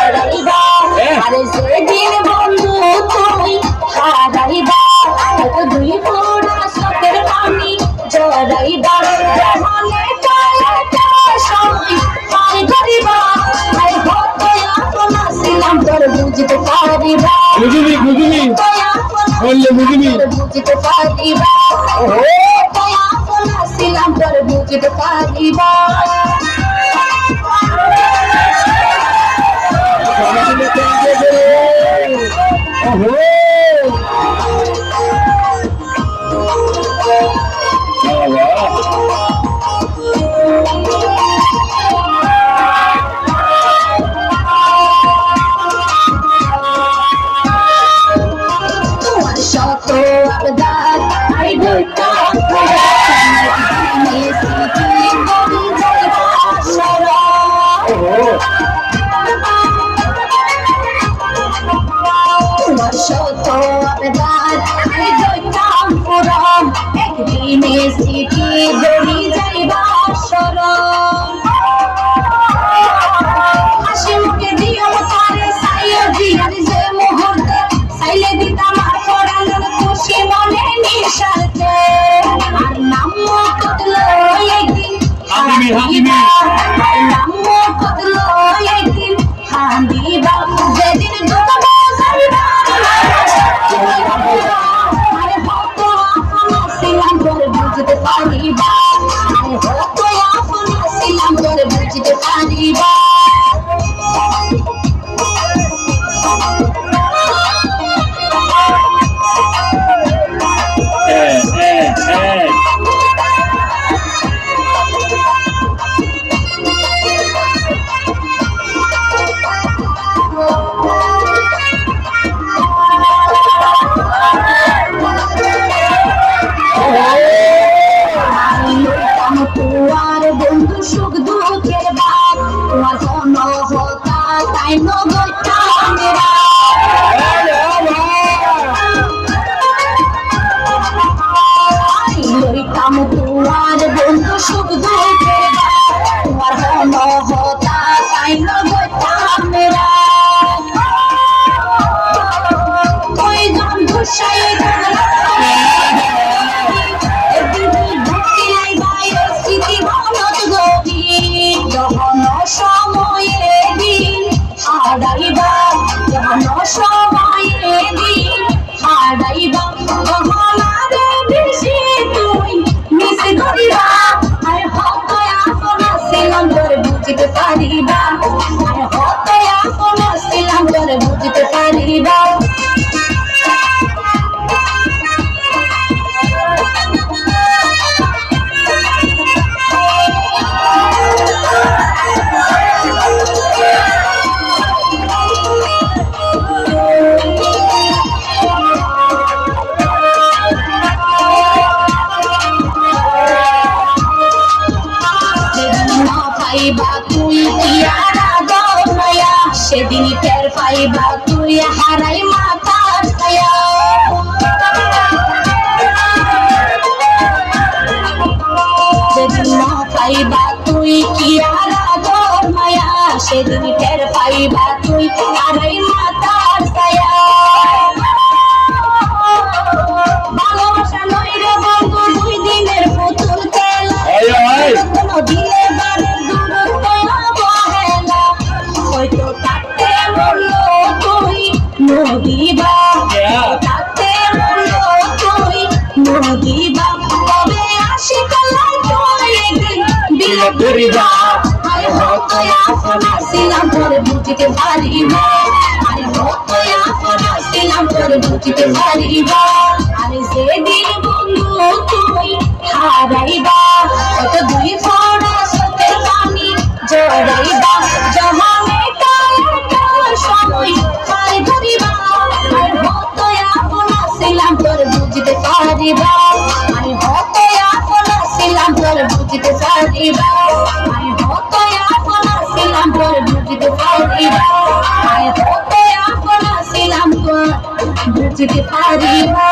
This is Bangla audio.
জড়াইবা আরে যেদিন বন্ধু তুমি হারাইবা হয়তো দুই ফোঁটা চোখের পানি জড়াইবা মনে সময় পাই ধরিবা আরে কত আপন ছিলাম তোর বুঝতে পারিবা বুঝিনি বললে বুঝিনি বুঝতে পারিবা আপন ছিলাম তোর বুঝতে পারিবা একদিনে সিটি দড়ি যাইবা শরণ হাসি মুখে দিও তারে সাইয়া দিয়ার যে মুহূর্তে সাইলে দিতাম আর পড়ানোর খুশি মনে নিঃস্বার্থে আর নাম কতলো একদিন হাদিবা আর নাম কতলো একদিন হাদিবা যেদিন ডুববো যাইবা বুঝতে পারিবা হয়তো আপন ছিলাম তোর বুঝতে পারিবা তোমার বন্ধু সুখ দুঃখের বাপ তোমার কোন হতা তাই নগরটা মেরা লইতাম তোমার বন্ধু সুখ দুঃখের বাপ তোমার কোন হতা তাই নগরটা মেরা ওই গান ঘুষাই সময়ে দিন হারাইবা যখন সময়ে দিন হারাইবা তখন আরো বেশি তুই মিস করিবা আর হয়তো আপন ছিলাম তোর বুঝতে পারিবা আর হয়তো আপন ছিলাম তোর বুঝতে পারিবা তুই পিয়ারা গৌরয়া সেদিন টের পাইবা তুই হারাই মাতার ছায়া সেদিন পাইবা তুই পিয়ারা গৌরয়া সেদিন টের পাইবা তুই হারাই মাতার ছায়া ভালোবাসা নয় রে বন্ধু দুই দিনের পুতুল খেলা কোনো দিলে বারে হয়তো তাতে বললো তুই নদীবা তাতে বললো তুই নদীবা তবে আসি কালাই তুই একদিন বিলে করিবা আরে হয়তো আপন ছিলাম তোর বুঝতে পারিবা আরে হয়তো আপন ছিলাম তোর বুঝতে পারিবা আরে যেদিন বন্ধু তুই হারাইবা কত দুই ফোঁটা চোখের পানি জড়াইবা জমানে সময় পাই ধরিবা আর হয়তো আপন ছিলাম তোর বুঝতে পারিবা আর হয়তো আপন ছিলাম তোর বুঝতে পারিবা আর হয়তো আপন ছিলাম তোর বুঝতে পারিবা আর হয়তো আপন ছিলাম তোর বুঝতে পারিবা